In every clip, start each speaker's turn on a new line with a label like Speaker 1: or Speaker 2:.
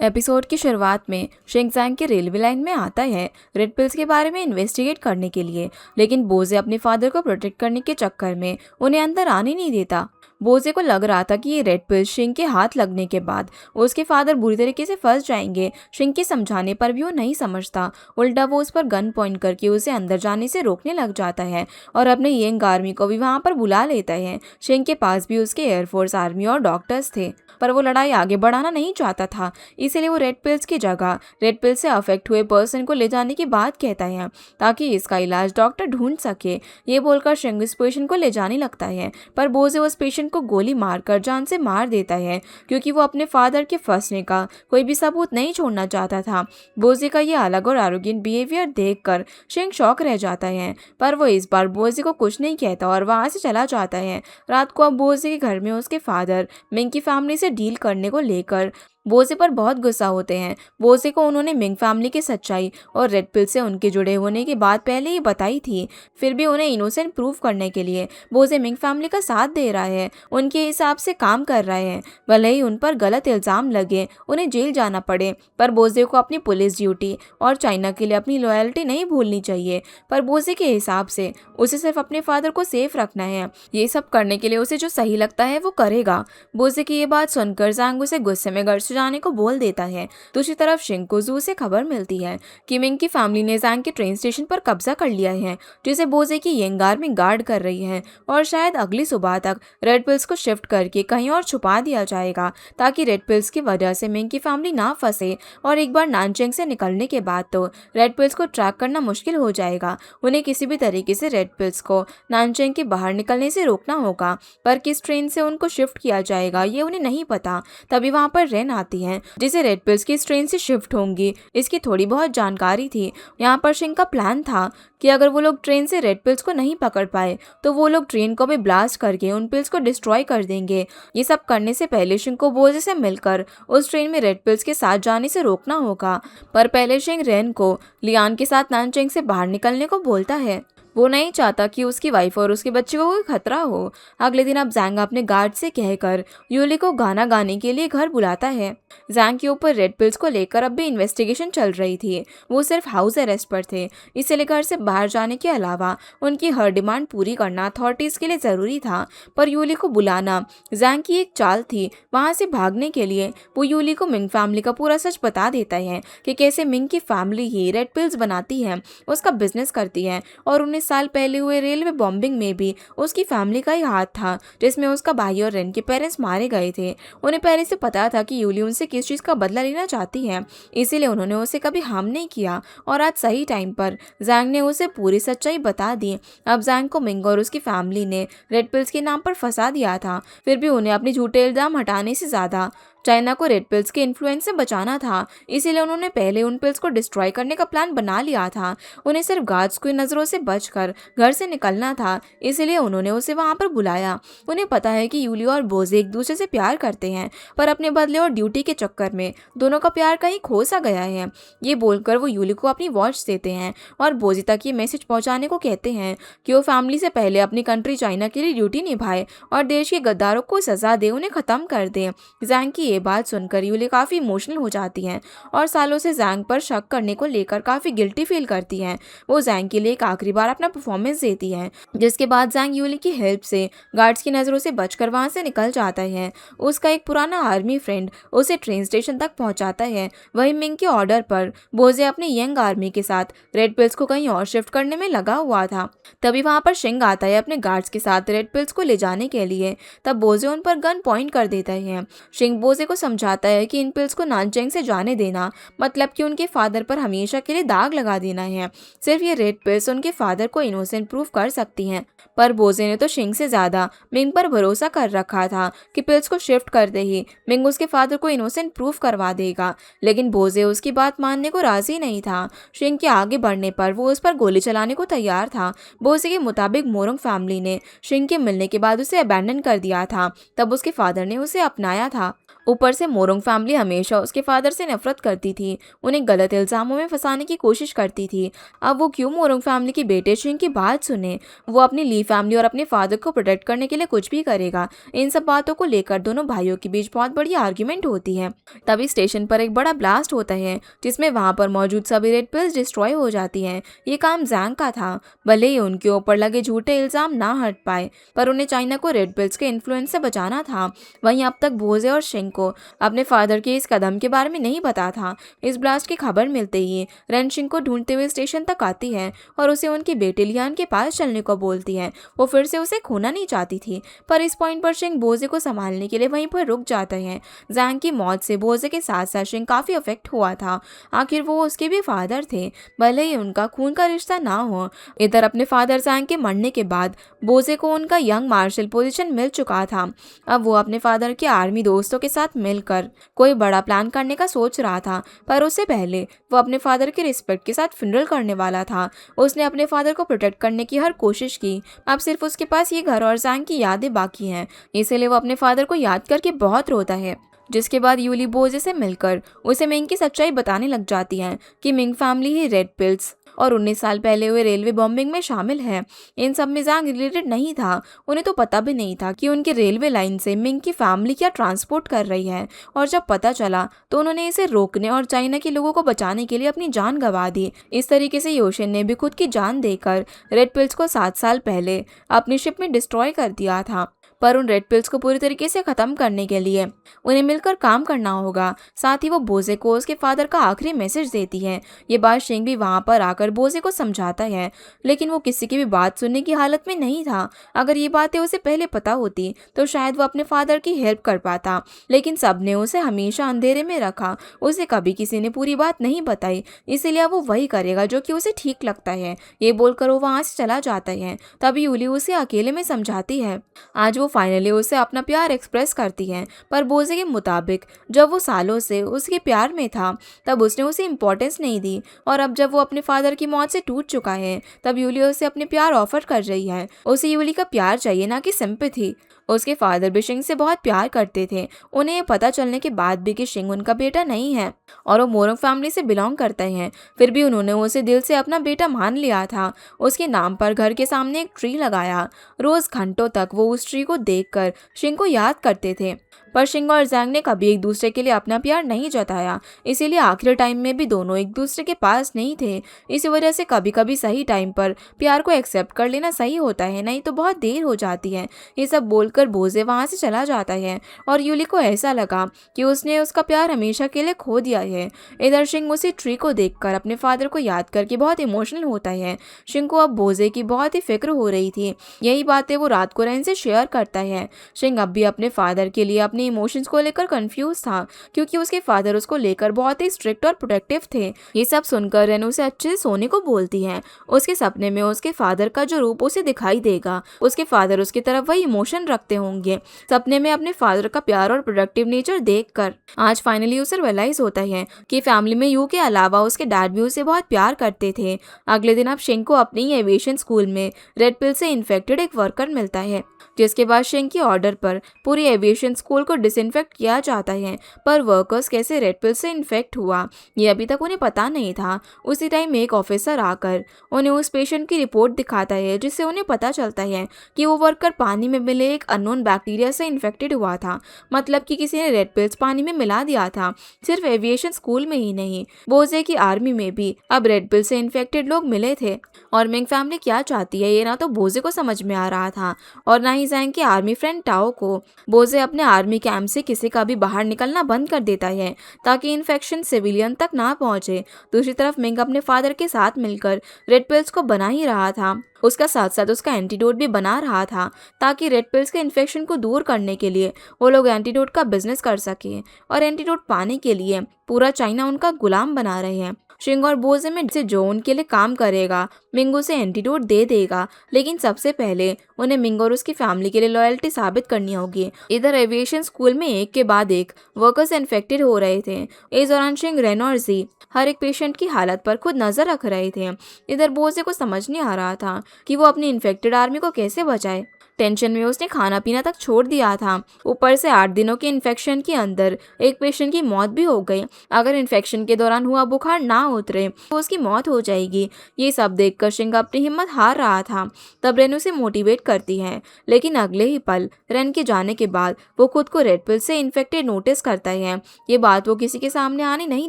Speaker 1: Episode की शुरुआत में शिंगजैंग के रेलवे लाइन में आता है रेड पिल्स के बारे में इन्वेस्टिगेट करने के लिए, लेकिन बोजे अपने फादर को प्रोटेक्ट करने के चक्कर में उन्हें अंदर आने नहीं देता। बोजे को लग रहा था कि ये रेड पिल्स शिंग के हाथ लगने के बाद उसके फादर बुरी तरीके से फंस जाएंगे। शिंग के समझाने पर भी वो नहीं समझता, उल्टा वो उस पर गन पॉइंट करके उसे अंदर जाने से रोकने लग जाता है और अपने यंग आर्मी को भी वहां पर बुला लेता है। शिंग के पास भी उसके एयरफोर्स, आर्मी और डॉक्टर्स थे, पर वो लड़ाई आगे बढ़ाना नहीं चाहता था। इसीलिए वो रेड पिल्स की जगह रेड पिल से अफेक्ट हुए पर्सन को ले जाने की बात कहता है ताकि इसका इलाज डॉक्टर ढूंढ सके। ये बोलकर शिंग इस पेशेंट को ले जाने लगता है, पर बोजे उस पेशेंट को गोली मारकर जान से मार देता है क्योंकि वो अपने फादर के फंसने का कोई भी सबूत नहीं छोड़ना चाहता था। बोजे का ये अलग और आरोग्यंट बिहेवियर देखकर शिंग शॉक रह जाता है, पर वो इस बार बोजे को कुछ नहीं कहता और वहां से चला जाता है। रात को अब बोजे के घर में उसके फादर मिंग की फैमिली से डील करने को लेकर बोजे पर बहुत गुस्सा होते हैं। बोजे को उन्होंने मिंग फैमिली की सच्चाई और रेड पिल से उनके जुड़े होने की बात पहले ही बताई थी, फिर भी उन्हें इनोसेंट प्रूव करने के लिए बोजे मिंग फैमिली का साथ दे रहा है, उनके हिसाब से काम कर रहा है। भले ही उन पर गलत इल्जाम लगे, उन्हें जेल जाना पड़े, पर बोजे को अपनी पुलिस ड्यूटी और चाइना के लिए अपनी लॉयल्टी नहीं भूलनी चाहिए। पर बोजे के हिसाब से उसे सिर्फ अपने फादर को सेफ रखना है, ये सब करने के लिए उसे जो सही लगता है वो करेगा। बोजे की ये बात सुनकर जैंग उसे गुस्से में घर से जाने को बोल देता है। दूसरी तरफ शिंग को जू से खबर मिलती है कि मिंग की फैमिली ने जैंग के ट्रेन स्टेशन पर कब्जा कर लिया है, जिसे बोजे की यंग आर्मी गार्ड कर रही है और शायद अगली सुबह तक रेड पिल्स को शिफ्ट करके कहीं और छुपा दिया जाएगा ताकि रेड पिल्स की वजह से मिंग की फैमिली ना फंसे। और एक बार नानचेंग से निकलने के बाद तो रेड पिल्स को ट्रैक करना मुश्किल हो जाएगा। उन्हें किसी भी तरीके से रेड पिल्स को नानचेंग के बाहर निकलने से रोकना होगा, पर किस ट्रेन से उनको शिफ्ट किया जाएगा ये उन्हें नहीं पता। तभी वहां पर रेन आती है जिसे रेड पिल्स की ट्रेन से शिफ्ट होंगी, इसकी थोड़ी बहुत जानकारी थी। यहाँ पर शिंग का प्लान था कि अगर वो लोग ट्रेन से रेड पिल्स को नहीं पकड़ पाए तो वो लोग ट्रेन को भी ब्लास्ट करके उन पिल्स को डिस्ट्रॉय कर देंगे। ये सब करने से पहले शिंग को बोजे से मिलकर उस ट्रेन में रेड पिल्स के साथ जाने से रोकना होगा, पर पहले शिंग रेन को लियान के साथ नानचेंग से बाहर निकलने को बोलता है। वो नहीं चाहता कि उसकी वाइफ और उसके बच्चे को कोई खतरा हो। अगले दिन अब जैंग अपने गार्ड से कहकर यूली को गाना गाने के लिए घर बुलाता है। जैंग के ऊपर रेड पिल्स को लेकर अब भी इन्वेस्टिगेशन चल रही थी। वो सिर्फ हाउस अरेस्ट पर थे, इसलिए घर से बाहर जाने के अलावा उनकी हर डिमांड पूरी करना अथॉरिटीज के लिए जरूरी था। पर यूली को बुलाना जैंग की एक चाल थी। वहां से भागने के लिए वो यूली को मिंग फैमिली का पूरा सच बता देता है कि कैसे मिंग की फैमिली ही रेड पिल्स बनाती है, उसका बिजनेस करती है और 19 साल पहले हुए रेलवे बॉम्बिंग में भी उसकी फैमिली का ही हाथ था, जिसमें उसका भाई और रेन के पेरेंट्स मारे गए थे। उन्हें पहले से पता था कि यूली उनसे किस चीज का बदला लेना चाहती है, इसीलिए उन्होंने उसे कभी हार्म नहीं किया और आज सही टाइम पर जैंग ने उसे पूरी सच्चाई बता दी। अब जैंग को मिंग और उसकी फैमिली ने रेड पिल्स के नाम पर फंसा दिया था, फिर भी उन्हें अपने झूठे इल्जाम हटाने से ज्यादा चाइना को रेड पिल्स के इन्फ्लुएंस से बचाना था, इसीलिए उन्होंने पहले उन पिल्स को डिस्ट्रॉय करने का प्लान बना लिया था। उन्हें सिर्फ गार्ड्स की नजरों से बचकर घर से निकलना था, इसीलिए उन्होंने उसे वहां पर बुलाया। उन्हें पता है कि यूली और बोजे एक दूसरे से प्यार करते हैं, पर अपने बदले और ड्यूटी के चक्कर में दोनों का प्यार कहीं खो सा गया है। ये बोलकर वो यूली को अपनी वॉच देते हैं और बोजे तक ये मैसेज पहुंचाने को कहते हैं कि वो फैमिली से पहले अपनी कंट्री चाइना के लिए ड्यूटी निभाए और देश के गद्दारों को सजा दे, उन्हें खत्म कर दे। जैंग की ये बात सुनकर यूली काफी इमोशनल हो जाती हैं और सालों से जैंग पर शक करने को लेकर काफी गिल्टी फील करती हैं। वो जैंग के लिए एक आखिरी बार अपना परफॉर्मेंस देती है, जिसके बाद जैंग यूली की हेल्प से गार्ड्स की नजरों से बचकर वहां से निकल जाता है। उसका एक पुराना आर्मी फ्रेंड उसे ट्रेन स्टेशन तक पहुंचाता है। वहीं मिंग के ऑर्डर पर बोजे अपने यंग आर्मी के साथ रेड पिल्स को कहीं और शिफ्ट करने में लगा हुआ था। तभी वहां पर शिंग आता है अपने गार्ड्स के साथ रेड पिल्स को ले जाने के लिए। तब बोजे उन पर गन पॉइंट कर देता है। शिंग बोजे को समझाता है कि इन पिल्स को नानचेंग से जाने देना मतलब कि उनके फादर पर हमेशा के लिए दाग लगा देना है। सिर्फ ये रेड पिल्स उनके फादर को इनोसेंट प्रूफ कर सकती हैं। पर बोजे ने तो शिंग से ज्यादा मिंग पर भरोसा कर रखा था कि पिल्स को शिफ्ट करते ही मिंग उसके फादर को इनोसेंट प्रूफ करवा देगा, लेकिन बोजे उसकी बात मानने को राजी नहीं था। शिंग के आगे बढ़ने पर वो उस पर गोली चलाने को तैयार था। बोजे के मुताबिक मोरंग फैमिली ने शिंग के मिलने के बाद उसे अबैंडन कर दिया था। तब उसके फादर ने उसे अपनाया था ऊपर से मोरोंग फैमिली हमेशा उसके फादर से नफरत करती थी, उन्हें गलत इल्जामों में फंसाने की कोशिश करती थी। अब वो क्यों मोरोंग फैमिली के बेटे शिंग की बात सुने? वो अपनी ली फैमिली और अपने फादर को प्रोटेक्ट करने के लिए कुछ भी करेगा। इन सब बातों को लेकर दोनों भाइयों के बीच बहुत बड़ी आर्ग्यूमेंट होती है। तभी स्टेशन पर एक बड़ा ब्लास्ट होता है जिसमें वहां पर मौजूद सभी रेड पिल्स डिस्ट्रॉय हो जाती हैं। ये काम जैंग का था। भले ही उनके ऊपर लगे झूठे इल्जाम ना हट पाए, पर उन्हें चाइना को रेड पिल्स के इन्फ्लुएंस से बचाना था। वहीं अब तक बोजे और शिंग को अपने फादर के इस कदम के बारे में नहीं पता था। इस ब्लास्ट की खबर मिलते ही रेन शिंग को ढूंढते हुए स्टेशन तक आती है और उसे उनके बेटे लियान के पास चलने को बोलती है। वो फिर से उसे खोना नहीं चाहती थी, पर इस पॉइंट पर शिंग बोजे को संभालने के लिए वहीं पर रुक जाता है। जैंग की मौत से बोजे के साथ साथ शिंग काफी अफेक्ट हुआ था। आखिर वो उसके भी फादर थे, भले ही उनका खून का रिश्ता ना हो। इधर अपने फादर जैंग के मरने के बाद बोजे को उनका यंग मार्शल पोजीशन मिल चुका था। अब वो अपने फादर के आर्मी दोस्तों के साथ मिलकर कोई बड़ा प्लान करने का सोच रहा था, पर उससे पहले वो अपने फादर के रिस्पेक्ट के साथ फ्यूनरल करने वाला था। उसने अपने फादर को प्रोटेक्ट करने की हर कोशिश की। अब सिर्फ उसके पास ये घर और जैंग की यादें बाकी हैं, इसीलिए वो अपने फादर को याद करके बहुत रोता है। जिसके बाद यूली बोजे से मिलकर उसे मिंग की सच्चाई बताने लग जाती है कि मिंग फैमिली ही रेड पिल्स और 19 साल पहले हुए रेलवे बॉम्बिंग में शामिल है। इन सब में जैंग रिलेटेड नहीं था। उन्हें तो पता भी नहीं था कि उनके रेलवे लाइन से मिंग की फैमिली क्या ट्रांसपोर्ट कर रही है, और जब पता चला तो उन्होंने इसे रोकने और चाइना के लोगों को बचाने के लिए अपनी जान गंवा दी। इस तरीके से योशिन ने भी खुद की जान देकर रेड पिल्स को 7 साल पहले अपनी शिप में डिस्ट्रॉय कर दिया था। पर उन रेड पिल्स को पूरी तरीके से खत्म करने के लिए उन्हें मिलकर काम करना होगा। साथ ही वो बोजे को उसके फादर का आखिरी मैसेज देती है। ये बात शिंग भी वहां पर आकर बोजे को समझाता है, लेकिन वो किसी की भी बात सुनने की हालत में नहीं था। अगर ये बातें उसे पहले पता होती तो शायद वो अपने फादर की हेल्प कर पाता, लेकिन सबने उसे हमेशा अंधेरे में रखा। उसे कभी किसी ने पूरी बात नहीं बताई, इसीलिए वो वही करेगा जो कि उसे ठीक लगता है। ये बोलकर वो वहां से चला जाता है। तभी यूली उसे अकेले में समझाती है। आज वो फाइनली उसे अपना प्यार एक्सप्रेस करती है, पर बोजे के मुताबिक जब वो सालों से उसके प्यार में था तब उसने उसे इम्पोर्टेंस नहीं दी, और अब जब वो अपने फादर की मौत से टूट चुका है तब यूली उसे अपने प्यार ऑफर कर रही है। उसे यूली का प्यार चाहिए, ना कि सिंपैथी। उसके फादर भी शिंग से बहुत प्यार करते थे। उन्हें ये पता चलने के बाद भी कि शिंग उनका बेटा नहीं है और वो मोरोंग फैमिली से बिलोंग करते हैं, फिर भी उन्होंने उसे दिल से अपना बेटा मान लिया था। उसके नाम पर घर के सामने एक ट्री लगाया। रोज घंटों तक वो उस ट्री को देखकर शिंग को याद करते थे, पर शिंग और जैंग ने कभी एक दूसरे के लिए अपना प्यार नहीं जताया, इसीलिए आखिरी टाइम में भी दोनों एक दूसरे के पास नहीं थे। इसी वजह से कभी कभी सही टाइम पर प्यार को एक्सेप्ट कर लेना सही होता है, नहीं तो बहुत देर हो जाती है। ये सब बोलकर बोजे वहां से चला जाता है और यूली को ऐसा लगा कि उसने उसका प्यार हमेशा के लिए खो दिया है। इधर शिंग उसी ट्री को देखकर अपने फादर को याद करके बहुत इमोशनल होता है। शिंग को अब बोजे की बहुत ही फिक्र हो रही थी। यही बातें वो रात को रेन से शेयर करता है। शिंग अब भी अपने फादर के लिए अपने इमोशंस को लेकर कंफ्यूज था, क्योंकि उसके फादर उसको लेकर बहुत ही स्ट्रिक्ट और प्रोटेक्टिव थे। ये सब सुनकर रेन उसे अच्छे से सोने को बोलती है। उसके सपने में उसके फादर का जो रूप उसे दिखाई देगा, उसके फादर उसकी तरफ वही इमोशन रखते होंगे। सपने में अपने फादर का प्यार और प्रोटेक्टिव नेचर देखकर आज फाइनली उसे रियलाइज होता है कि फैमिली में यू के अलावा उसके डैड भी उसे बहुत प्यार करते थे। अगले दिन अब शिंग को अपनी एविएशन स्कूल में रेड पिल से इन्फेक्टेड एक वर्कर मिलता है, जिसके बाद शिंग की ऑर्डर पर पूरी एविएशन स्कूल को डिसइंफेक्ट किया जाता है। पर वर्कर्स कैसे रेड पिल से इन्फेक्ट हुआ ये अभी तक उन्हें पता नहीं था। उसी टाइम एक ऑफिसर आकर उन्हें उस पेशेंट की रिपोर्ट दिखाता है, जिससे उन्हें पता चलता है कि वो वर्कर पानी में मिले एक अननोन बैक्टीरिया से इन्फेक्टेड हुआ था। मतलब कि किसी ने रेड पिल्स पानी में मिला दिया था। सिर्फ एविएशन स्कूल में ही नहीं, बोजे की आर्मी में भी अब रेड पिल से इन्फेक्टेड लोग मिले थे। और मिंग फैमिली क्या चाहती है ये ना तो बोजे को समझ में आ रहा था और ना ही जैंग के आर्मी फ्रेंड टाओ को। बोजे अपने आर्मी कैंप से किसी का भी बाहर निकलना बंद कर देता है ताकि इन्फेक्शन सिविलियन तक ना पहुंचे। दूसरी तरफ मिंग अपने फादर के साथ मिलकर रेड पिल्स को बना ही रहा था। उसका साथ साथ उसका एंटीडोट भी बना रहा था, ताकि रेड पिल्स के इन्फेक्शन को दूर करने के लिए वो लोग एंटीडोट का बिजनेस कर सके, और एंटीडोट पाने के लिए पूरा चाइना उनका गुलाम बना रहे हैं। शिंग और बोजे में से जो उनके लिए काम करेगा मिंग उसे एंटीडोट दे देगा, लेकिन सबसे पहले उन्हें मिंग और उसकी फैमिली के लिए लॉयल्टी साबित करनी होगी। इधर एविएशन स्कूल में एक के बाद एक वर्कर्स इन्फेक्टेड हो रहे थे। इस दौरान शिंग, रेन और जी हर एक पेशेंट की हालत पर खुद नजर रख रहे थे। इधर बोजे को समझ नहीं आ रहा था कि वो अपनी इन्फेक्टेड आर्मी को कैसे बचाए। टेंशन में उसने खाना पीना तक छोड़ दिया था। ऊपर से 8 दिनों के इन्फेक्शन के अंदर एक पेशेंट की मौत भी हो गई। अगर इन्फेक्शन के दौरान हुआ बुखार ना उतरे तो उसकी मौत हो जाएगी। ये सब देखकर शिंग अपनी हिम्मत हार रहा था। तब रेन उसे मोटिवेट करती है, लेकिन अगले ही पल रेन के जाने के बाद वो खुद को रेड पिल से इन्फेक्टेड नोटिस करता है। ये बात वो किसी के सामने आने नहीं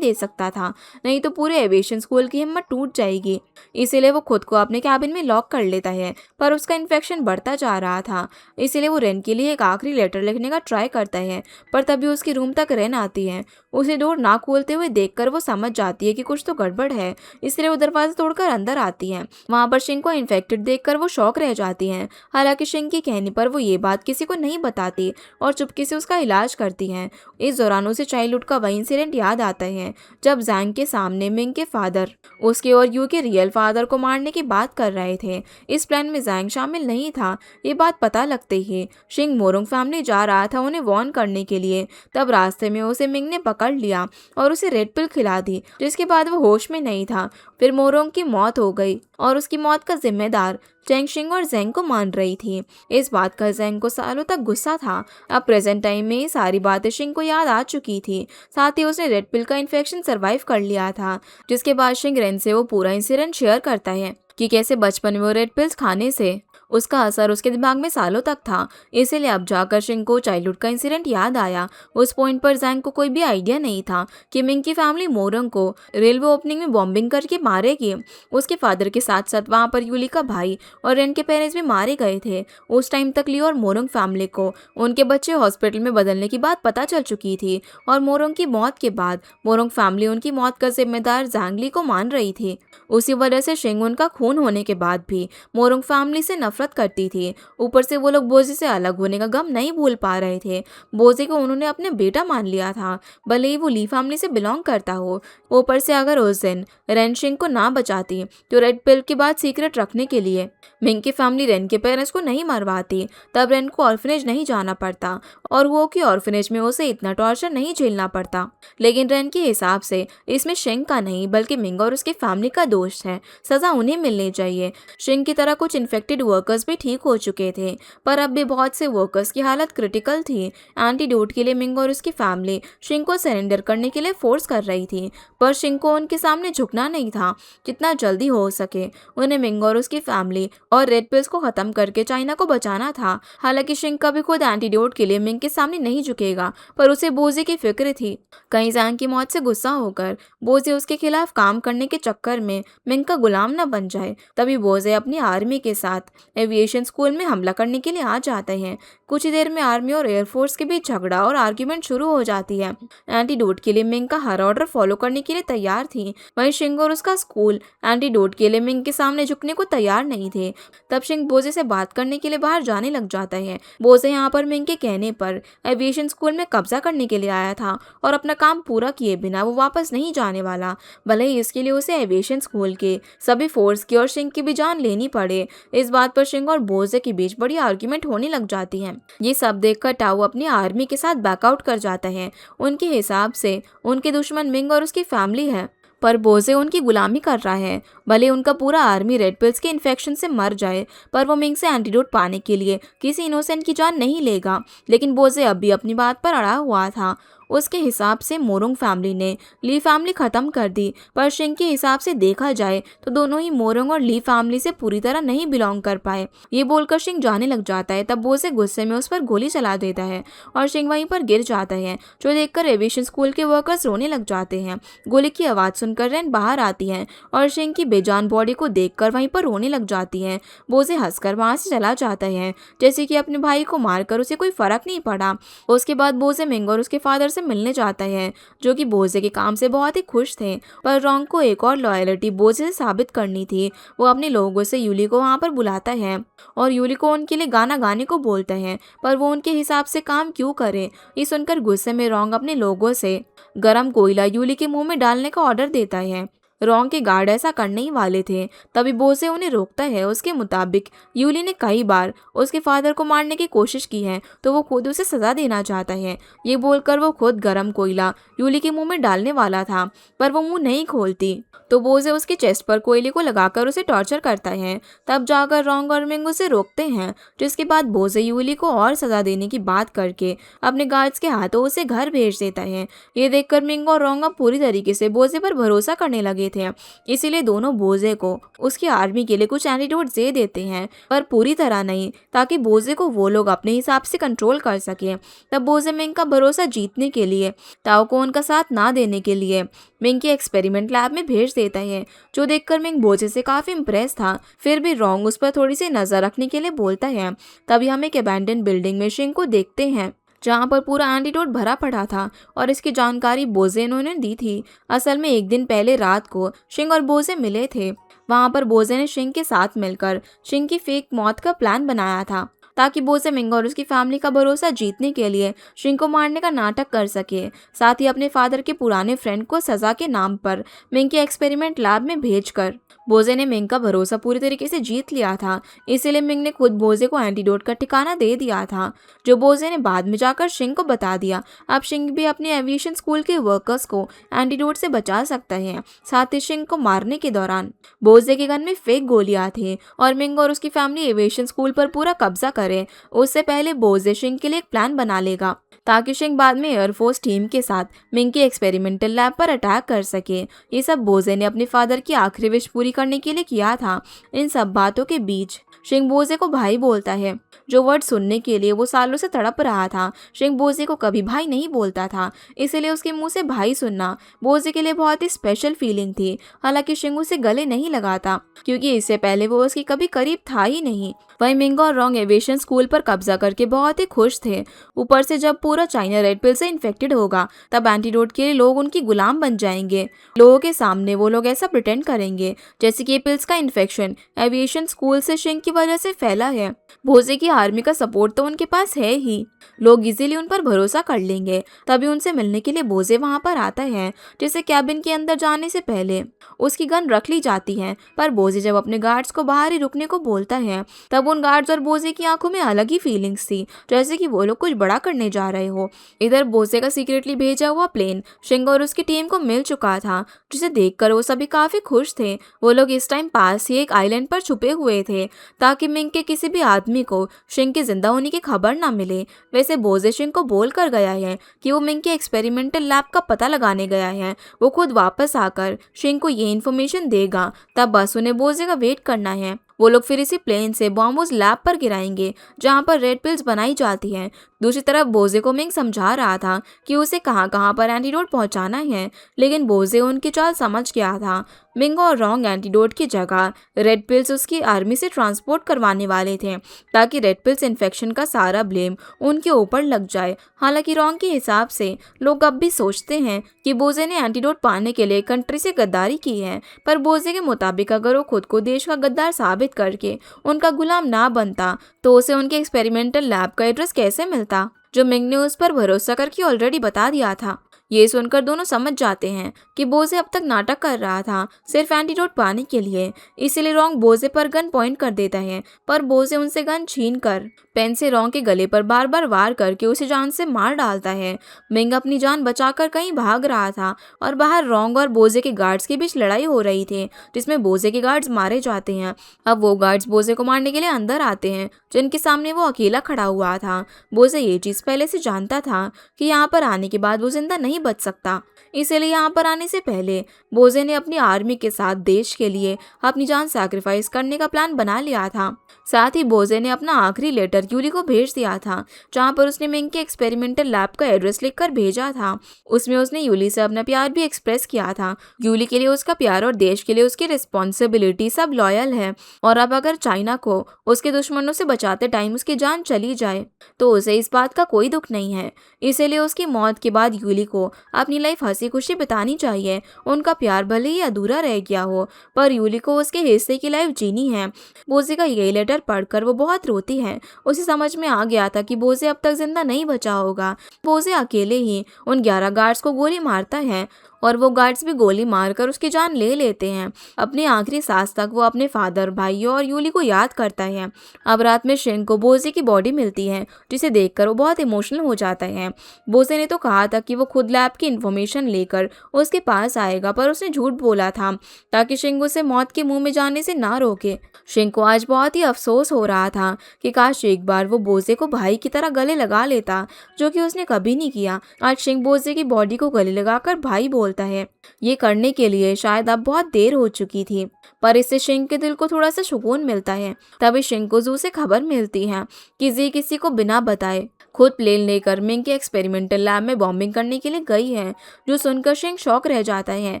Speaker 1: दे सकता था, नहीं तो पूरे एविएशन स्कूल की हिम्मत टूट जाएगी। इसीलिए वो खुद को अपने कैबिन में लॉक कर लेता है, पर उसका इन्फेक्शन बढ़ता जा रहा था। इसीलिए वो रेन के लिए एक आखिरी लेटर लिखने का ट्राई करता है, पर तभी उसके रूम तक रेन आती है। उसे डोर ना खोलते हुए देखकर वो समझ जाती है कि कुछ तो गड़बड़ है, इसलिए वो दरवाजा तोड़कर अंदर आती है। वहां पर शिंग को इन्फेक्टेड देखकर वो शॉक रह जाती है। हालांकि शिंग के कहने पर वो ये बात किसी को नहीं बताती और चुपके से उसका इलाज करती है। इस दौरान उसे चाइल्डहुड का वही इंसिडेंट याद आता है जब जैंग के सामने मिंग के फादर उसके और यू के रियल फादर को मारने की बात कर रहे थे। इस प्लान में जैंग शामिल नहीं था। ये बात पता लगते ही शिंग मोरोंग फैमिली जा रहा था उन्हें वार्न करने के लिए। तब रास्ते में उसे मिंग ने पकड़ लिया और उसे रेड पिल खिला दी, जिसके बाद वो होश में नहीं था। फिर मोरोंग की मौत हो गई और उसकी मौत का जिम्मेदार चेंग शिंग और जेंग को मान रही थी। इस बात का जेंग को सालों तक गुस्सा था। अब प्रेजेंट टाइम में ये सारी बातें शिंग को याद आ चुकी थी। साथ ही उसने रेड पिल का इन्फेक्शन सरवाइव कर लिया था, जिसके बाद शिंग रेन से वो पूरा इंसिडेंट शेयर करता है कि कैसे बचपन में वो रेड पिल्स खाने से उसका असर उसके दिमाग में सालों तक था। इसीलिए अब जाकर शिंग को चाइल्डहुड का इंसिडेंट याद आया। उस पॉइंट पर जैंग को कोई भी आइडिया नहीं था कि मिंग की फैमिली मोरंग को रेलवे ओपनिंग में बॉम्बिंग करके मारेगी। उसके फादर के साथ साथ वहां पर यूली का भाई और रेन के पेरेंट्स भी मारे गए थे। उस टाइम तक ली और मोरंग फैमिली को उनके बच्चे हॉस्पिटल में बदलने की बात पता चल चुकी थी और मोरंग की मौत के बाद मोरंग फैमिली उनकी मौत का जिम्मेदार जैंग ली को मान रही थी। उसी वजह से शिंग उनका खून होने के बाद भी मोरंग फैमिली से नफरत करती थी। ऊपर से वो लोग बोजे से अलग होने का गम नहीं भूल पा रहे थे। बोजे को उन्होंने अपने बेटा मान लिया था, भले ही वो ली फैमिली से बिलोंग करता हो। ऊपर से अगर उस दिन रेन शिंग को ना बचाती तो रेड पिल के बाद सीक्रेट रखने के लिए मिंग की फैमिली रेन के पेरेंट्स को नहीं मरवाती, तब रेन को ऑर्फनेज नहीं जाना पड़ता और वो कि ऑर्फनेज में उसे इतना टॉर्चर नहीं झेलना पड़ता। लेकिन रेन के हिसाब से इसमें शिंग का नहीं बल्कि मिंग और उसकी फैमिली का दोष है। सजा उन्हें मिलनी चाहिए। शिंग की तरह कुछ इन्फेक्टेड वर्कर्स भी ठीक हो चुके थे, पर अब भी बहुत से वर्कर्स की हालत क्रिटिकल थी। एंटीडोट के लिए मिंग और उसकी फैमिली शिंग को सरेंडर करने के लिए फोर्स कर रही थी, पर शिंग को उनके सामने झुकना नहीं था। जितना जल्दी हो सके उन्हें मिंग और उसकी फैमिली और रेड पिल्स को खत्म करके चाइना को बचाना था। हालांकि शिंग कभी खुद एंटीडोट के लिए मिंग के सामने नहीं झुकेगा, पर उसे बोजे की फिक्र थी। कहीं जैंग की मौत से गुस्सा होकर बोजे उसके खिलाफ काम करने के चक्कर में मिंग का गुलाम न बन जाए। तभी बोजे अपनी आर्मी के साथ एविएशन स्कूल में हमला करने के लिए आ जाते हैं। कुछ ही देर में आर्मी और एयरफोर्स के बीच झगड़ा और आर्ग्यूमेंट शुरू हो जाती है। एंटीडोट के लिए मिंग का हर ऑर्डर फॉलो करने के लिए तैयार थी। वहीं शिंग और उसका स्कूल एंटीडोट के लिए मिंग के सामने झुकने को तैयार नहीं थे। तब शिंग बोजे से बात करने के लिए बाहर जाने लग जाता है। बोजे यहाँ पर मिंग के कहने पर एविएशन स्कूल में कब्जा करने के लिए आया था और अपना काम पूरा किए बिना वो वापस नहीं जाने वाला, भले ही इसके लिए उसे एविएशन स्कूल के सभी फोर्स की और शिंग की भी जान लेनी पड़े। इस बात पर शिंग और बोजे के बीच बड़ी आर्ग्यूमेंट होने लग जाती है। ये सब देखकर टाओ अपनी आर्मी के साथ बैकआउट कर जाता है। उनके हिसाब से उनके दुश्मन मिंग और उसकी फैमिली है, पर बोजे उनकी गुलामी कर रहा है। भले उनका पूरा आर्मी रेड पिल्स के इन्फेक्शन से मर जाए, पर वो मिंग से एंटीडोट पाने के लिए किसी इनोसेंट की जान नहीं लेगा। लेकिन बोजे अब भी अपनी बात पर अड़ा हुआ था। उसके हिसाब से मोरोंग फैमिली ने ली फैमिली खत्म कर दी, पर शिंग के हिसाब से देखा जाए तो दोनों ही मोरोंग और ली फैमिली से पूरी तरह नहीं बिलोंग कर पाए। ये बोलकर शिंग जाने लग जाता है। तब बोजे गुस्से में उस पर गोली चला देता है और शिंग वहीं पर गिर जाता है, जो देखकर एविएशन स्कूल के वर्कर्स रोने लग जाते हैं। गोली की आवाज सुनकर रेन बाहर आती है और शिंग की बेजान बॉडी को देखकर वहीं पर रोने लग जाती है। बोजे हंसकर वहां से चला जाता है, जैसे कि अपने भाई को मारकर उसे कोई फर्क नहीं पड़ा। उसके बाद बोजे मिंग और उसके फादर से मिलने जाता है, जो कि बोजे के काम से बहुत ही खुश थे। पर रोंग को एक और लॉयल्टी बोजे से साबित करनी थी। वो अपने लोगों से यूली को वहां पर बुलाता है और यूली को उनके लिए गाना गाने को बोलता है, पर वो उनके हिसाब से काम क्यों करे। ये सुनकर गुस्से में रोंग अपने लोगों से गरम कोयला यूली के मुंह में डालने का ऑर्डर देता है। रोंग के गार्ड ऐसा करने ही वाले थे, तभी बोजे उन्हें रोकता है। उसके मुताबिक यूली ने कई बार उसके फादर को मारने की कोशिश की है, तो वो खुद उसे सजा देना चाहता है। ये बोलकर वो खुद गरम कोयला यूली के मुंह में डालने वाला था, पर वो मुंह नहीं खोलती, तो बोजे उसके चेस्ट पर कोयले को लगाकर उसे टॉर्चर करता है। तब जाकर रोंग और मिंग उसे रोकते हैं, जिसके बाद बोजे यूली को और सजा देने की बात करके अपने गार्ड्स के हाथों उसे घर भेज देता है। ये देखकर मिंग और रोंग अब पूरी तरीके से बोजे पर भरोसा करने लगे थे, इसीलिए दोनों बोजे को उसकी आर्मी के लिए कुछ एंटीडोट दे देते हैं, पर पूरी तरह नहीं, ताकि बोजे को वो लोग अपने हिसाब से कंट्रोल कर सके। तब बोजे मिंग का भरोसा जीतने के लिए ताओ को उनका साथ ना देने के लिए मिंग के एक्सपेरिमेंट लैब में भेज देता है, जो देखकर मिंग बोजे से काफी इम्प्रेस था। फिर भी रोंग उस पर थोड़ी सी नजर रखने के लिए बोलता है। तभी हम एक अबैंडन बिल्डिंग में शिंग को देखते हैं, जहाँ पर पूरा एंटीडोट भरा पड़ा था, और इसकी जानकारी बोजे ने दी थी। असल में एक दिन पहले रात को शिंग और बोजे मिले थे। वहाँ पर बोजे ने शिंग के साथ मिलकर शिंग की फेक मौत का प्लान बनाया था, ताकि बोजे मिंग और उसकी फैमिली का भरोसा जीतने के लिए शिंग को मारने का नाटक कर सके। साथ ही अपने फादर के पुराने फ्रेंड को सजा के नाम पर मिंग के एक्सपेरिमेंट लैब में भेजकर बोजे ने मिंग का भरोसा पूरी तरीके से जीत लिया था। इसीलिए मिंग ने खुद बोजे को एंटीडोट का ठिकाना दे दिया था, जो बोजे ने बाद में जाकर शिंग को बता दिया। अब शिंग भी अपने एविएशन स्कूल के वर्कर्स को एंटीडोट से बचा सकता है। साथ ही शिंग को मारने के दौरान बोजे के गन में फेक गोलियां थी, और मिंग और उसकी फैमिली एविएशन स्कूल पर पूरा कब्जा करे उससे पहले बोजे शिंग के लिए एक प्लान बना लेगा, ताकि शिंग बाद में एयरफोर्स टीम के साथ मिंग के एक्सपेरिमेंटल लैब पर अटैक कर सके। ये सब बोजे ने अपने फादर की आखिरी विश पूरी करने के लिए किया था। इन सब बातों के बीच शिंग बोजे को भाई बोलता है, जो वर्ड सुनने के लिए वो सालों से तड़प रहा था। शिंग बोजे को कभी भाई नहीं बोलता था, इसलिए उसके मुंह से भाई सुनना बोजे के लिए बहुत ही स्पेशल फीलिंग थी। हालांकि शिंग उसे गले नहीं लगाता, क्योंकि इससे पहले वो उसकी कभी करीब था ही नहीं। वहीं मिंग और रोंग एविएशन स्कूल पर कब्जा करके बहुत ही खुश थे। ऊपर से जब पूरा चाइना रेड पिल से इन्फेक्टेड होगा, तब एंटीडोट के लिए लोग उनकी गुलाम बन जाएंगे। लोगों के सामने वो लोग ऐसा प्रिटेंड करेंगे जैसे कि ये पिल्स का इन्फेक्शन एविएशन स्कूल से शिंग की वजह से फैला है। बोजे की आर्मी का सपोर्ट तो उनके पास है ही, लोग इजीली उन पर भरोसा कर लेंगे। तभी उनसे मिलने के लिए बोजे वहां पर आता है, जिसे कैबिन के अंदर जाने से पहले उसकी गन रख ली जाती है। पर बोजे जब अपने गार्ड्स को बाहर ही रुकने को बोलता है, तब उन गार्ड्स और बोजे की आंखों में अलग ही फीलिंग्स थी, जैसे कि वो लोग कुछ बड़ा करने जा रहे हो। इधर बोजे का सीक्रेटली भेजा हुआ प्लेन शिंग और उसकी टीम को मिल चुका था, जिसे देखकर वो सभी काफी खुश थे। वो लोग इस टाइम पास ही एक आइलैंड पर छुपे हुए थे, ताकि मिंग के किसी भी आदमी को शिंग के जिंदा होने की खबर ना मिले। वैसे बोजे शिंग को बोल कर गया है कि वो मिंग के एक्सपेरिमेंटल लैब का पता लगाने गया है। वो खुद वापस आकर शिंग को ये इन्फॉर्मेशन देगा, तब बस उन्हें बोजे का वेट करना है। वो लोग फिर इसी प्लेन से बॉम्ब उस लैब पर गिराएंगे जहाँ पर रेड पिल्स बनाई जाती हैं। दूसरी तरफ बोजे को मिंग समझा रहा था कि उसे कहाँ कहाँ पर एंटीडोट पहुँचाना है, लेकिन बोजे उनकी चाल समझ गया था। मिंग और रोंग एंटीडोट की जगह रेड पिल्स उसकी आर्मी से ट्रांसपोर्ट करवाने वाले थे, ताकि रेड पिल्स इन्फेक्शन का सारा ब्लेम उनके ऊपर लग जाए। हालांकि रोंग के हिसाब से लोग अब भी सोचते हैं कि बोजे ने एंटीडोट पाने के लिए कंट्री से गद्दारी की है, पर बोजे के मुताबिक अगर वो खुद को देश का गद्दार साबित करके उनका गुलाम ना बनता, तो उसे उनके एक्सपेरिमेंटल लैब का एड्रेस कैसे मिलता, जो मिंग ने उस पर भरोसा करके ऑलरेडी बता दिया था। ये सुनकर दोनों समझ जाते हैं कि बोजे अब तक नाटक कर रहा था सिर्फ एंटीडोट पाने के लिए। इसीलिए रोंग बोजे पर गन पॉइंट कर देता है, पर बोजे उनसे गन छीन कर पेन से रोंग के गले पर बार बार वार करके उसे जान से मार डालता है। मिंग अपनी जान बचाकर कहीं भाग रहा था, और बाहर रोंग और बोजे के गार्ड्स के बीच लड़ाई हो रही थी, जिसमें बोजे के गार्ड्स मारे जाते हैं। अब वो गार्ड्स बोजे को मारने के लिए अंदर आते हैं, जिनके सामने वो अकेला खड़ा हुआ था। बोजे ये चीज पहले से जानता था कि यहाँ पर आने के बाद वो जिंदा नहीं बच सकता, इसलिए यहाँ पर आने से पहले बोजे ने अपनी आर्मी के साथ देश के लिए अपनी जान सैक्रिफाइस करने का प्लान बना लिया था। साथ ही बोजे ने अपना आखिरी लेटर यूली को भेज दिया था, जहाँ पर उसने मिंग के एक्सपेरिमेंटल लैब का एड्रेस लिखकर भेजा था। उसमें उसने यूली से अपना प्यार भी एक्सप्रेस किया था। यूली के लिए उसका प्यार और देश के लिए उसकी रिस्पॉन्सिबिलिटी सब लॉयल है, और अब अगर चाइना को उसके दुश्मनों से बचाते टाइम उसकी जान चली जाए, तो उसे इस बात का कोई दुख नहीं है। इसीलिए उसकी मौत के बाद यूली को अपनी लाइफ हंसी खुशी बितानी चाहिए। उनका प्यार भले ही अधूरा रह गया हो, पर यूली को उसके हिस्से की लाइफ जीनी है। बोजे का यही लेटर पढ़कर वो बहुत रोती है। उसे समझ में आ गया था कि बोजे अब तक जिंदा नहीं बचा होगा। बोजे अकेले ही उन 11 गार्ड्स को गोली मारता है। और वो गार्ड्स भी गोली मारकर उसकी जान ले लेते हैं। अपनी आखिरी सांस तक वो अपने फादर, भाइयों और यूली को याद करता है। अब रात में शिंग को बोजे की बॉडी मिलती है, जिसे देखकर वो बहुत इमोशनल हो जाता है। बोजे ने तो कहा था कि वो खुद लैब की इन्फॉर्मेशन लेकर उसके पास आएगा, पर उसने झूठ बोला था ताकि शिंग उसे मौत के मुंह में जाने से ना रोके। शिंग को आज बहुत ही अफसोस हो रहा था कि काश एक बार वो बोजे को भाई की तरह गले लगा लेता, जो कि उसने कभी नहीं किया। आज शिंग बोजे की बॉडी को गले लगाकर भाई बोलता है। ये करने के लिए शायद अब बहुत देर हो चुकी थी, पर इससे शिंग के दिल को थोड़ा सा सुकून मिलता है। तभी शिंग को जू से खबर मिलती है कि जी किसी को बिना बताए खुद प्लेन लेकर मिंग के एक्सपेरिमेंटल लैब में बॉम्बिंग करने के लिए गई है, जो सुनकर शिंग शॉक रह जाता है।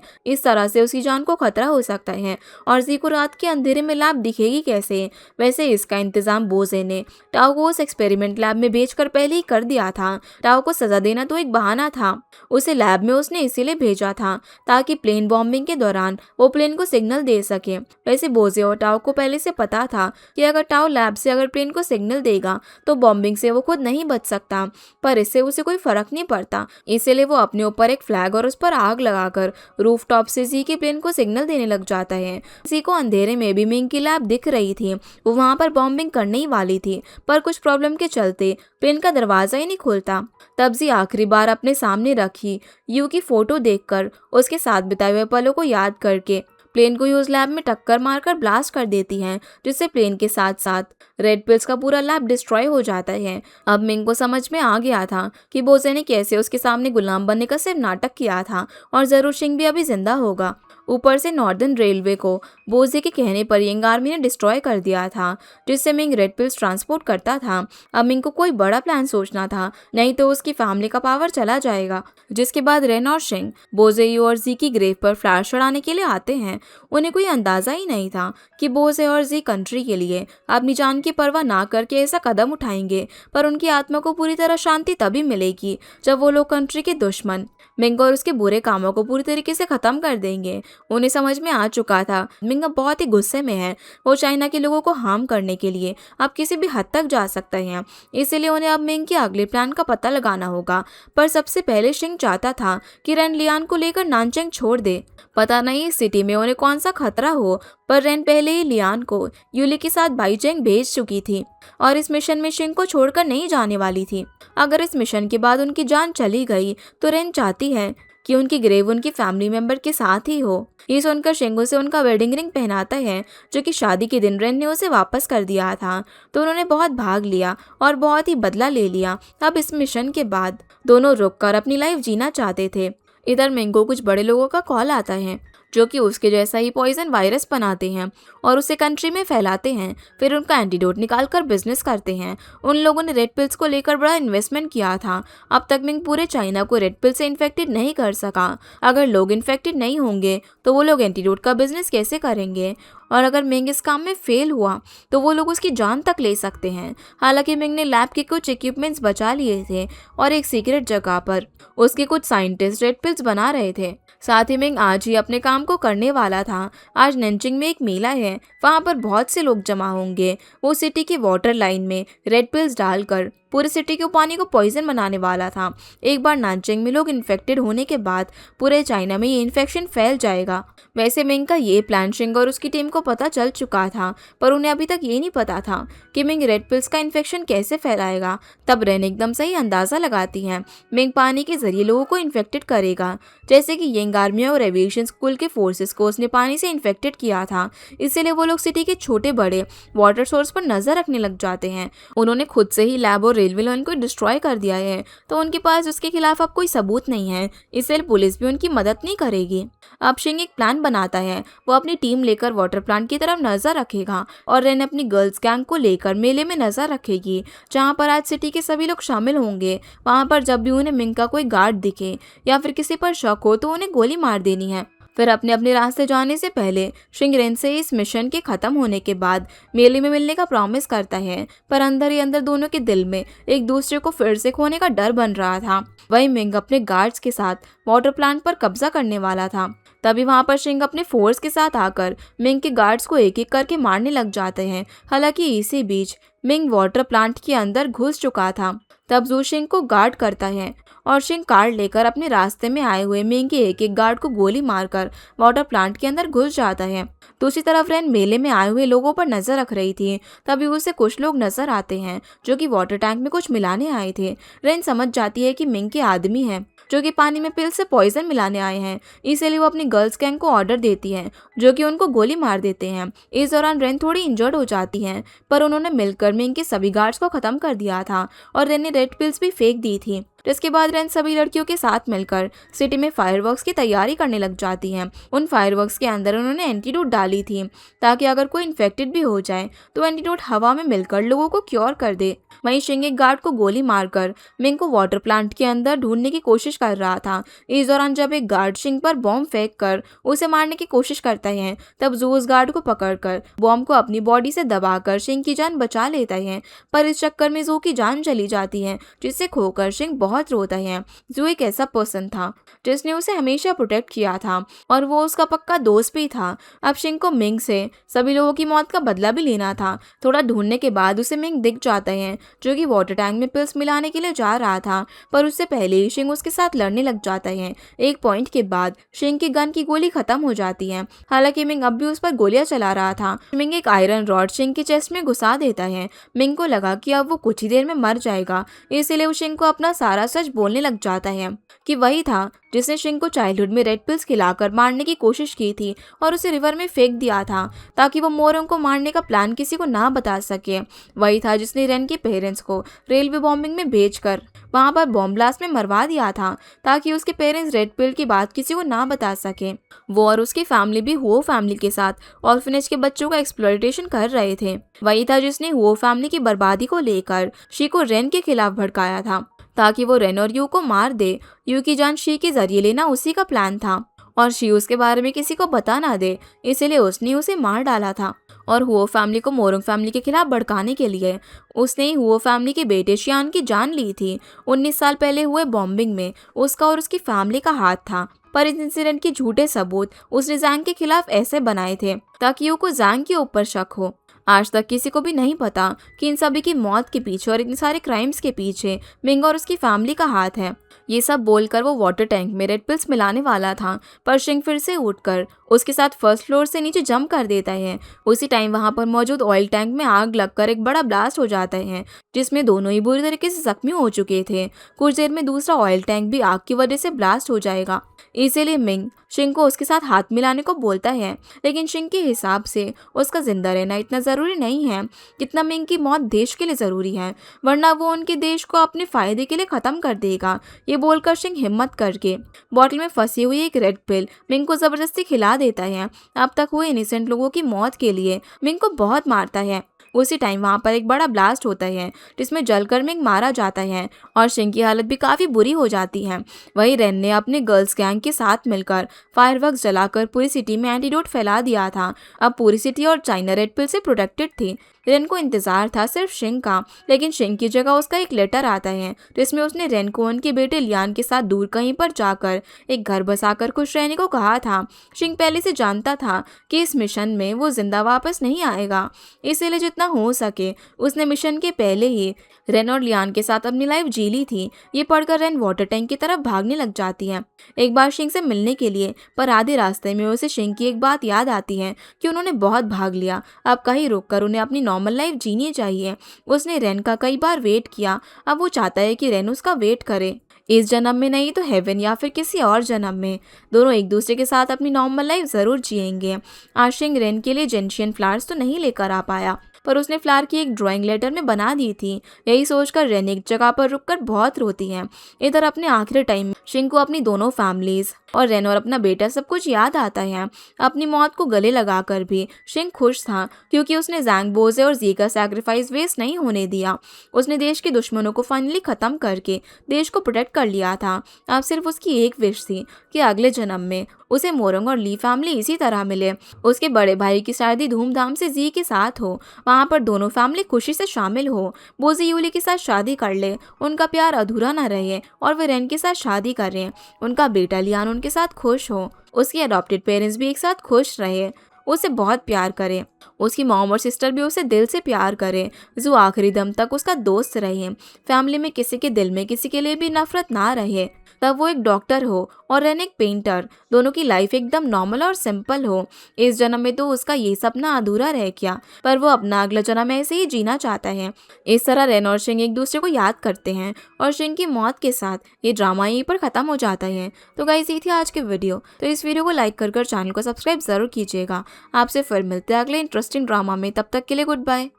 Speaker 1: इस तरह से उसकी जान को खतरा हो सकता है और जी को रात के अंधेरे में लैब दिखेगी कैसे। वैसे इसका इंतजाम बोजे ने टाओ को उस एक्सपेरिमेंट लैब में भेजकर पहले ही कर दिया था। टाओ को सजा देना तो एक बहाना था, उसे लैब में उसने इसीलिए भेजा था ताकि प्लेन बॉम्बिंग के दौरान वो प्लेन को सिग्नल दे सके। वैसे बोजे और टाओ को पहले से पता था कि अगर टाओ लैब से अगर प्लेन को सिग्नल देगा तो बॉम्बिंग से वो खुद नहीं बच सकता, पर इससे उसे कोई फर्क नहीं पड़ता। इसीलिए वो अपने ऊपर एक फ्लैग और उस पर आग लगाकर रूफटॉप से जी के प्लेन को सिग्नल देने लग जाता है। जी को अंधेरे में भी मिंग की लैब दिख रही थी, वो वहां पर बॉम्बिंग करने ही वाली थी, पर कुछ प्रॉब्लम के चलते प्लेन का दरवाजा ही नहीं खुलता। तब जी आखिरी बार अपने सामने रखी यू की फोटो देखकर उसके साथ बिताए हुए पलों को याद करके प्लेन को यूज लैब में टक्कर मारकर ब्लास्ट कर देती हैं, जिससे प्लेन के साथ साथ रेड पिल्स का पूरा लैब डिस्ट्रॉय हो जाता है। अब मिंग को समझ में आ गया था कि बोजे ने कैसे उसके सामने गुलाम बनने का सिर्फ नाटक किया था और जरूर शिंग भी अभी जिंदा होगा। ऊपर से नॉर्दर्न रेलवे को बोजे के कहने पर यंग आर्मी ने डिस्ट्रॉय कर दिया था, जिससे मिंग रेड पिल्स ट्रांसपोर्ट करता था। अब मिंग को कोई बड़ा प्लान सोचना था, नहीं तो उसकी फैमिली का पावर चला जाएगा। जिसके बाद रेन और शिंग बोजे यू और जी की ग्रेव पर फ्लैश चढ़ाने के लिए आते हैं। उन्हें कोई अंदाजा ही नहीं था कि बोजे और जी कंट्री के लिए अपनी जान की परवाह ना करके ऐसा कदम उठाएंगे, पर उनकी आत्मा को पूरी तरह शांति तभी मिलेगी जब वो लोग कंट्री के दुश्मन मिंग और उसके बुरे कामों को पूरी तरीके से खत्म कर देंगे। उन्हें समझ में आ चुका था मिंग अब बहुत ही गुस्से में है, वो चाइना के लोगों को हार्म करने के लिए अब किसी भी हद तक जा सकते हैं। इसीलिए उन्हें अब मिंग के अगले प्लान का पता लगाना होगा। पर सबसे पहले शिंग चाहता था कि रेन लियान को लेकर नानचेंग छोड़ दे। पता नहीं इस सिटी में उन्हें कौन सा खतरा हो, पर रेन पहले ही लियान को यूली के साथ बाईचेंग भेज चुकी थी और इस मिशन में शिंग को छोड़कर नहीं जाने वाली थी। अगर इस मिशन के बाद उनकी जान चली गई तो रेन चाहती है कि उनकी ग्रेव उनकी फैमिली मेंबर के साथ ही हो। ये सुनकर शिंग उसे उनका वेडिंग रिंग पहनाता है, जो कि शादी के दिन रेन ने उसे वापस कर दिया था। तो उन्होंने बहुत भाग लिया और बहुत ही बदला ले लिया। अब इस मिशन के बाद दोनों रुककर अपनी लाइफ जीना चाहते थे। इधर मिंग को कुछ बड़े लोगों का कॉल आता है, जो कि उसके जैसा ही पॉइजन वायरस बनाते हैं और उसे कंट्री में फैलाते हैं, फिर उनका एंटीडोट निकालकर बिजनेस करते हैं। उन लोगों ने रेड पिल्स को लेकर बड़ा इन्वेस्टमेंट किया था। अब तक मिंग पूरे चाइना को रेड पिल से इन्फेक्टेड नहीं कर सका। अगर लोग इन्फेक्टेड नहीं होंगे तो वो लोग एंटीडोट का बिजनेस कैसे करेंगे, और अगर मिंग इस काम में फेल हुआ तो वो लोग उसकी जान तक ले सकते हैं। हालांकि मिंग ने लैब के कुछ इक्विपमेंट्स बचा लिए थे और एक सीक्रेट जगह पर उसके कुछ साइंटिस्ट रेड पिल्स बना रहे थे। साथ ही मिंग आज ही अपने काम को करने वाला था। आज नैनचिंग में एक मेला है, वहाँ पर बहुत से लोग जमा होंगे। वो सिटी की वाटर लाइन में रेड पिल्स डालकर पूरे सिटी के पानी को पॉइजन बनाने वाला था। एक बार नानचिंग में लोग इन्फेक्टेड होने के बाद पूरे चाइना में ये इन्फेक्शन फैल जाएगा। वैसे मिंग का ये प्लान शिंग और उसकी टीम को पता चल चुका था, पर उन्हें अभी तक ये नहीं पता था कि मिंग रेड पिल्स का इन्फेक्शन कैसे फैलाएगा। तब रेन एकदम सही अंदाजा लगाती है, मिंग पानी के जरिए लोगों को इन्फेक्टेड करेगा, जैसे कि यंग आर्मी और एविएशन स्कूल के फोर्सेस को उसने पानी से इन्फेक्टेड किया था। इसीलिए वो लोग सिटी के छोटे बड़े वाटर सोर्स पर नजर रखने लग जाते हैं। उन्होंने खुद से ही लैब और रेलवे लाइन को डिस्ट्रॉय कर दिया है, तो उनके पास उसके खिलाफ अब कोई सबूत नहीं है, इसलिए पुलिस भी उनकी मदद नहीं करेगी। अब शिंग एक प्लान बनाता है, वो अपनी टीम लेकर वाटर प्लांट की तरफ नजर रखेगा और रेन अपनी गर्ल्स गैंग को लेकर मेले में नजर रखेगी, जहाँ पर आज सिटी के सभी लोग शामिल होंगे। वहाँ पर जब भी उन्हें मिंग का कोई गार्ड दिखे या फिर किसी पर शक हो तो उन्हें गोली मार देनी है। फिर अपने अपने रास्ते जाने से पहले शिंग रेन से इस मिशन के खत्म होने के बाद मेले में मिलने का प्रॉमिस करता है, पर अंदर ही अंदर दोनों के दिल में एक दूसरे को फिर से खोने का डर बन रहा था। वही मिंग अपने गार्ड्स के साथ वाटर प्लांट पर कब्जा करने वाला था। तभी वहां पर शिंग अपने फोर्स के साथ आकर मिंग के गार्ड्स को एक एक करके मारने लग जाते हैं। हालांकि इसी बीच मिंग वाटर प्लांट के अंदर घुस चुका था। तब जू शिंग को गार्ड करता है और शिंग कार लेकर अपने रास्ते में आए हुए मिंग के एक गार्ड को गोली मारकर वाटर प्लांट के अंदर घुस जाता है। दूसरी तरफ रेन मेले में आए हुए लोगों पर नजर रख रही थी। तभी उसे कुछ लोग नजर आते हैं जो कि वाटर टैंक में कुछ मिलाने आए थे। रेन समझ जाती है कि मिंग के आदमी हैं जो कि पानी में पिल से पॉइजन मिलाने आए हैं, इसलिए वो अपनी गर्ल्स गैंग को ऑर्डर देती है जो कि उनको गोली मार देते हैं। इस दौरान रेन थोड़ी इंजर्ड हो जाती है, पर उन्होंने मिलकर मिंग के सभी गार्ड्स को खत्म कर दिया था और रेन ने रेड पिल्स भी फेंक दी थी। जिसके बाद रेन सभी लड़कियों के साथ मिलकर सिटी में फायरवर्क्स की तैयारी करने लग जाती हैं। उन फायरवर्क्स के अंदर उन्होंने एंटीडोट डाली थी ताकि अगर कोई इन्फेक्टेड भी हो जाए तो एंटीडोट हवा में मिलकर लोगों को क्योर कर दे। वहीं शिंग एक गार्ड को गोली मारकर मिंग को वाटर प्लांट के अंदर ढूंढने की कोशिश कर रहा था। इस दौरान जब एक गार्ड शिंग पर बॉम्ब फेंक कर उसे मारने की कोशिश करता है, तब जू उस गार्ड को पकड़कर बॉम्ब को अपनी बॉडी से दबाकर शिंग की जान बचा लेता है। पर इस चक्कर में जू की जान चली जाती है, जिससे खोकर शिंग बहुत रोता है। जू एक ऐसा पर्सन था जिसने उसे हमेशा प्रोटेक्ट किया था और वो उसका पक्का दोस्त भी था। अब शिंग को मिंग से सभी लोगों की मौत का बदला भी लेना था। थोड़ा ढूंढने के बाद उसे मिंग दिख जाता है जो कि वाटर टैंक में पिल्स मिलाने के लिए जा रहा था, पर उससे पहले ही शिंग उसके साथ लड़ने लग जाता है। एक पॉइंट के बाद शिंग की गन की गोली खत्म हो जाती है। हालांकि मिंग अब भी उस पर गोलियां चला रहा था। मिंग एक आयरन रॉड शिंग की चेस्ट में घुसा देता है। मिंग को लगा कि अब वो कुछ ही देर में मर जाएगा, इसलिए वो शिंग को अपना सारा सच बोलने लग जाता है कि वही था जिसने शिंग को चाइल्डहुड में रेड पिल्स खिलाकर मारने की कोशिश की थी और उसे रिवर में फेंक दिया था ताकि वो मोरंग को मारने का प्लान किसी को ना बता सके। वही था जिसने रेन के पेरेंट्स को रेलवे बॉम्बिंग में भेजकर वहां पर बॉम्ब ब्लास्ट में मरवा दिया था ताकि उसके पेरेंट्स रेड पिल की बात किसी को ना बता सके। वो और उसकी फैमिली भी हुओ फैमिली के साथ ऑर्फनेज के बच्चों का एक्सप्लॉयटेशन कर रहे थे। वही था जिसने हुओ फैमिली की बर्बादी को लेकर शी को रेन के खिलाफ भड़काया था ताकि वो रेन और यू को मार दे। यू की जान शी के जरिए लेना उसी का प्लान था और शी उसके बारे में किसी को बता ना दे, इसलिए उसने उसे मार डाला था। और हुओ फैमिली को मोरंग फैमिली के खिलाफ भड़काने के लिए उसने ही हुओ फैमिली के बेटे शियान की जान ली थी। 19 साल पहले हुए बॉम्बिंग में उसका और उसकी फैमिली का हाथ था, पर इस इंसिडेंट के झूठे सबूत उसने जैंग के खिलाफ ऐसे बनाए थे ताकि यू को जैंग के ऊपर शक हो। आज तक किसी को भी नहीं पता कि इन सभी की मौत के पीछे और इतने सारे क्राइम्स के पीछे मिंग और उसकी फैमिली का हाथ है। ये सब बोलकर वो वाटर टैंक में रेड पिल्स मिलाने वाला था, पर शिंग फिर से उठकर उसके साथ फर्स्ट फ्लोर से नीचे जंप कर देता है। उसी टाइम वहां पर मौजूद ऑयल टैंक में आग लगकर एक बड़ा ब्लास्ट हो जाता है, जिसमें दोनों ही बुरी तरीके से जख्मी हो चुके थे। कुछ देर में दूसरा ऑयल टैंक भी आग की वजह से ब्लास्ट हो जाएगा, इसीलिए मिंग शिंग को उसके साथ हाथ मिलाने को बोलता है। लेकिन शिंग के हिसाब से उसका जिंदा रहना इतना ज़रूरी नहीं है जितना मिंग की मौत देश के लिए ज़रूरी है, वरना वो उनके देश को अपने फ़ायदे के लिए ख़त्म कर देगा। ये बोलकर शिंग हिम्मत करके बॉटल में फंसी हुई एक रेड पिल मिंग को ज़बरदस्ती खिला देता है। अब तक हुए इनिसेंट लोगों की मौत के लिए मिंग को बहुत मारता है। उसी टाइम वहां पर एक बड़ा ब्लास्ट होता है जिसमें जलकर मिंग मारा जाता है और शिंग की हालत भी काफ़ी बुरी हो जाती है। वही रेन ने अपने गर्ल्स गैंग के साथ मिलकर फायरवर्क्स जलाकर पूरी सिटी में एंटीडोट फैला दिया था। अब पूरी सिटी और चाइना रेड पिल से प्रोटेक्टेड थी। रेन को इंतजार था सिर्फ शिंग का, लेकिन शिंग की जगह उसका एक लेटर आता है जिसमें उसने रेन को उनके बेटे लियान के साथ दूर कहीं पर जाकर एक घर बसाकर खुश रहने को कहा था। शिंग पहले से जानता था कि इस मिशन में वो जिंदा वापस नहीं आएगा, इसीलिए जितना हो सके उसने मिशन के पहले ही रेन और लियान के साथ अपनी लाइफ जी ली थी। ये पढ़कर रेन वाटर टैंक की तरफ भागने लग जाती है एक बार शिंग से मिलने के लिए, पर आधे रास्ते में उसे शिंग की एक बात याद आती है कि उन्होंने बहुत भाग लिया, अब कहीं रुककर उन्हें अपनी नॉर्मल लाइफ जीनी चाहिए। उसने रेन का कई बार वेट किया, अब वो चाहता है कि रेन उसका वेट करे। इस जन्म में नहीं तो हेवन या फिर किसी और जन्म में दोनों एक दूसरे के साथ अपनी नॉर्मल लाइफ जरूर जिएंगे। आज शिंग रेन के लिए जेंशियन फ्लावर्स तो नहीं लेकर आ पाया, पर उसने फ्लावर की एक ड्राइंग लेटर में बना दी थी। यही सोचकर रेन एक जगह पर रुककर बहुत रोती है। इधर अपने आखिरी टाइम शिंग को अपनी दोनों फैमिलीज और रेन और अपना बेटा सब कुछ याद आता है। अपनी मौत को गले लगाकर भी शिंग खुश था क्योंकि उसने जैंग बोजे और जी का सैक्रिफाइस वेस्ट नहीं होने दिया। उसने देश के दुश्मनों को फाइनली खत्म करके देश को प्रोटेक्ट कर लिया था। अब सिर्फ उसकी एक विश थी कि अगले जन्म में उसे मोरंग और ली फैमिली इसी तरह मिले। उसके बड़े भाई की शादी धूमधाम से जी के साथ हो, वहाँ पर दोनों फैमिली खुशी से शामिल हो। बोजी यूली के साथ शादी कर ले, उनका प्यार अधूरा ना रहे और वे रेन के साथ शादी करें। उनका बेटा लियान उनके साथ खुश हो, उसके अडॉप्टेड पेरेंट्स भी एक साथ खुश रहे, उसे बहुत प्यार करें। उसकी मॉम और सिस्टर भी उसे दिल से प्यार करें, जो आखिरी दम तक उसका दोस्त रहे, फैमिली में किसी के दिल में किसी के लिए भी नफरत ना रहे। तब वो एक डॉक्टर हो और रन एक पेंटर, दोनों की लाइफ एकदम नॉर्मल और सिंपल हो। इस जन्म में तो उसका ये सपना अधूरा रह गया, पर वो अपना अगला जन्म ऐसे ही जीना चाहता है। इस तरह रेन और शिंग एक दूसरे को याद करते हैं और शिंग की मौत के साथ ये ड्रामा यहीं पर खत्म हो जाता है। तो गाइस, ये थी आज की वीडियो। तो इस वीडियो को लाइक कर चैनल को सब्सक्राइब जरूर कीजिएगा। आपसे फिर मिलते हैं अगले इंटरेस्टिंग ड्रामा में। तब तक के लिए गुड बाय।